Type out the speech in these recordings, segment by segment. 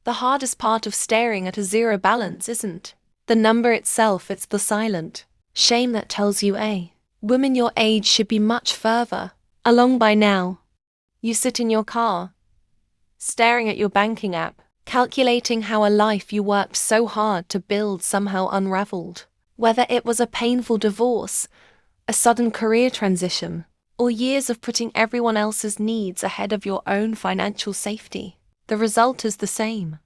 The hardest part of staring at a zero balance isn't the number itself, it's the silent shame that tells you, woman your age should be much further along by now. You sit in your car, staring at your banking app, calculating how a life you worked so hard to build somehow unraveled. Whether it was a painful divorce, a sudden career transition, or years of putting everyone else's needs ahead of your own financial safety, the result is the same.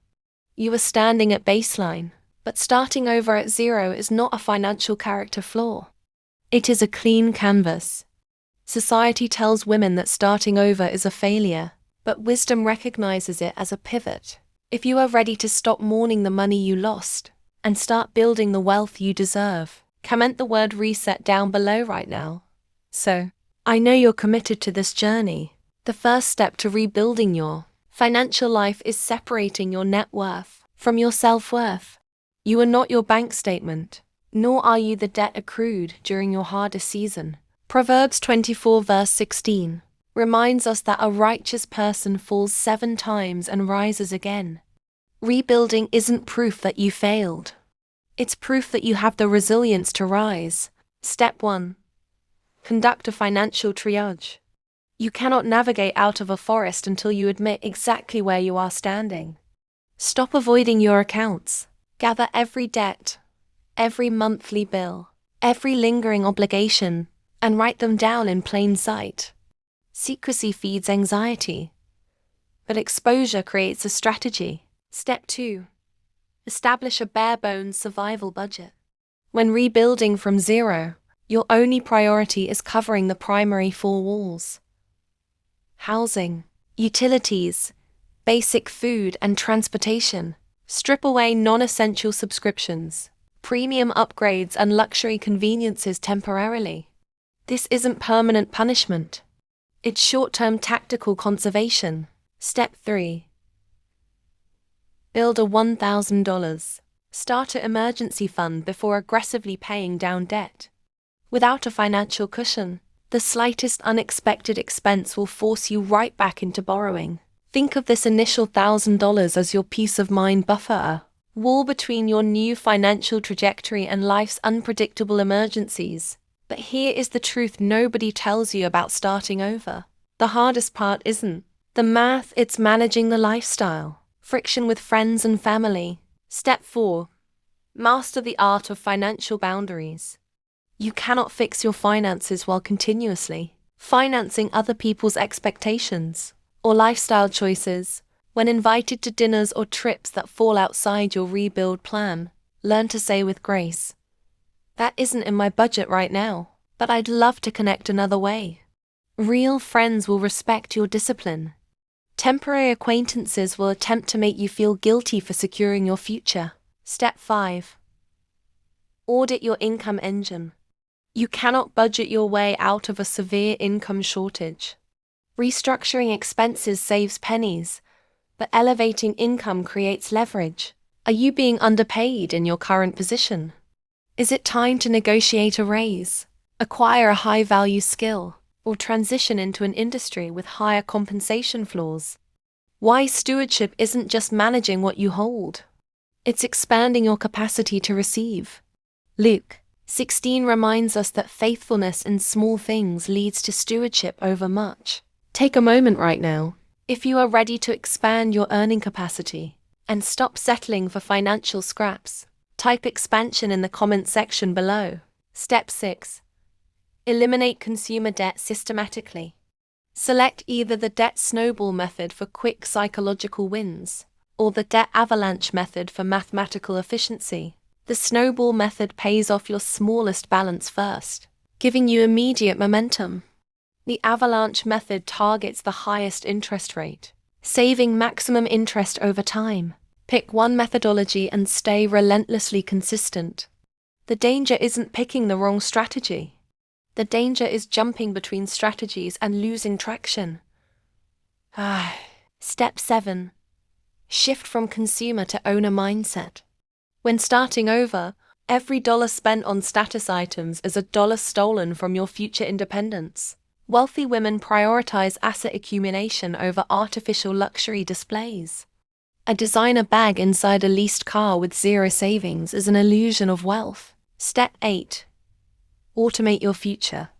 You are standing at baseline, but starting over at zero is not a financial character flaw. It is a clean canvas. Society tells women that starting over is a failure, but wisdom recognizes it as a pivot. If you are ready to stop mourning the money you lost and start building the wealth you deserve, comment the word reset down below right now. So, I know you're committed to this journey. The first step to rebuilding your financial life is separating your net worth from your self-worth. You are not your bank statement, nor are you the debt accrued during your hardest season. Proverbs 24 verse 16 reminds us that a righteous person falls 7 times and rises again. Rebuilding isn't proof that you failed. It's proof that you have the resilience to rise. Step 1. Conduct a financial triage. You cannot navigate out of a forest until you admit exactly where you are standing. Stop avoiding your accounts. Gather every debt, every monthly bill, every lingering obligation, and write them down in plain sight. Secrecy feeds anxiety, but exposure creates a strategy. Step 2. Establish a bare-bones survival budget. When rebuilding from zero, your only priority is covering the primary 4 walls. Housing, utilities, basic food and transportation. Strip away non-essential subscriptions, premium upgrades and luxury conveniences temporarily. This isn't permanent punishment. It's short-term tactical conservation. Step 3. Build a $1,000 starter emergency fund before aggressively paying down debt. Without a financial cushion, the slightest unexpected expense will force you right back into borrowing. Think of this initial $1,000 as your peace of mind buffer, a wall between your new financial trajectory and life's unpredictable emergencies. But here is the truth nobody tells you about starting over. The hardest part isn't the math, it's managing the lifestyle. Friction with friends and family. Step 4. Master the art of financial boundaries. You cannot fix your finances while continuously financing other people's expectations or lifestyle choices. When invited to dinners or trips that fall outside your rebuild plan, learn to say with grace, "That isn't in my budget right now, but I'd love to connect another way." Real friends will respect your discipline. Temporary acquaintances will attempt to make you feel guilty for securing your future. Step 5. Audit your income engine. You cannot budget your way out of a severe income shortage. Restructuring expenses saves pennies, but elevating income creates leverage. Are you being underpaid in your current position? Is it time to negotiate a raise, acquire a high-value skill, or transition into an industry with higher compensation floors? Wise stewardship isn't just managing what you hold. It's expanding your capacity to receive. Luke 16 reminds us that faithfulness in small things leads to stewardship over much. Take a moment right now, if you are ready to expand your earning capacity and stop settling for financial scraps. Type expansion in the comment section below. Step 6. Eliminate consumer debt systematically. Select either the debt snowball method for quick psychological wins, or the debt avalanche method for mathematical efficiency. The snowball method pays off your smallest balance first, giving you immediate momentum. The avalanche method targets the highest interest rate, saving maximum interest over time. Pick one methodology and stay relentlessly consistent. The danger isn't picking the wrong strategy. The danger is jumping between strategies and losing traction. Step 7. Shift from consumer to owner mindset. When starting over, every dollar spent on status items is a dollar stolen from your future independence. Wealthy women prioritize asset accumulation over artificial luxury displays. A designer bag inside a leased car with zero savings is an illusion of wealth. Step 8. Automate your future.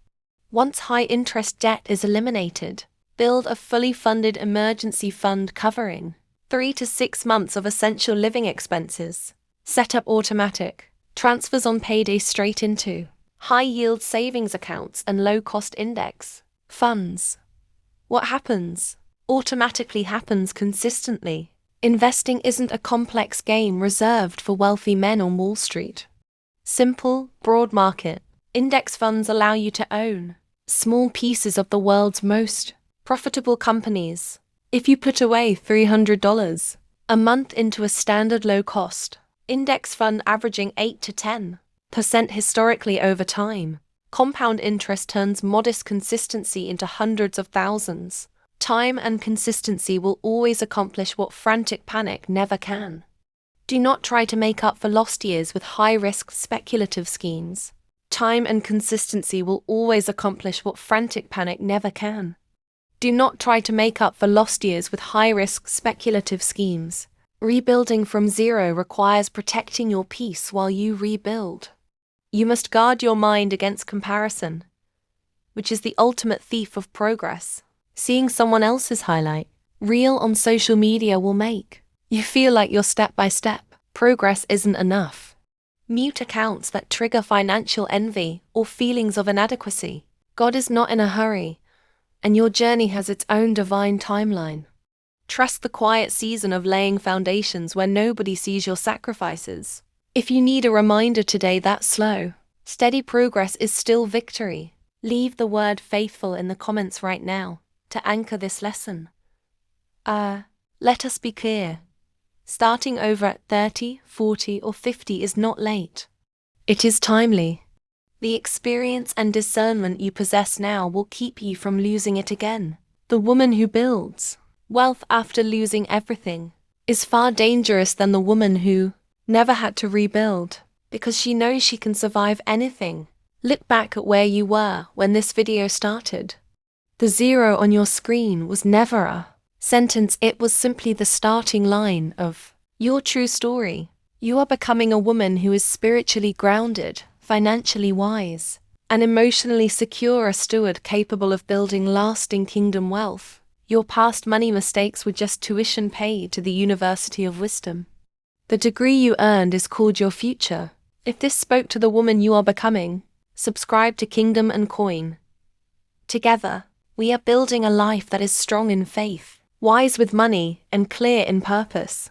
Once high-interest debt is eliminated, build a fully funded emergency fund covering 3 to 6 months of essential living expenses. Set up automatic transfers on payday straight into high-yield savings accounts and low-cost index funds. What happens automatically happens consistently. Investing isn't a complex game reserved for wealthy men on Wall Street. Simple, broad market index funds allow you to own small pieces of the world's most profitable companies. If you put away $300 a month into a standard low-cost index fund averaging 8 to 10% historically over time, compound interest turns modest consistency into hundreds of thousands. Time and consistency will always accomplish what frantic panic never can. Do not try to make up for lost years with high-risk speculative schemes. Time and consistency will always accomplish what frantic panic never can. Do not try to make up for lost years with high-risk speculative schemes. Rebuilding from zero requires protecting your peace while you rebuild. You must guard your mind against comparison, which is the ultimate thief of progress. Seeing someone else's highlight reel on social media will make you feel like your step-by-step progress isn't enough. Mute accounts that trigger financial envy or feelings of inadequacy. God is not in a hurry, and your journey has its own divine timeline. Trust the quiet season of laying foundations where nobody sees your sacrifices. If you need a reminder today that slow, steady progress is still victory, leave the word faithful in the comments right now to anchor this lesson. Let us be clear. Starting over at 30, 40, or 50 is not late. It is timely. The experience and discernment you possess now will keep you from losing it again. The woman who builds wealth after losing everything is far dangerous than the woman who never had to rebuild because she knows she can survive anything. Look back at where you were when this video started. The 0 on your screen was never a sentence, it was simply the starting line of your true story. You are becoming a woman who is spiritually grounded, financially wise, and emotionally secure, a steward capable of building lasting kingdom wealth. Your past money mistakes were just tuition paid to the University of Wisdom. The degree you earned is called your future. If this spoke to the woman you are becoming, subscribe to Kingdom and Coin. Together, we are building a life that is strong in faith, wise with money, and clear in purpose.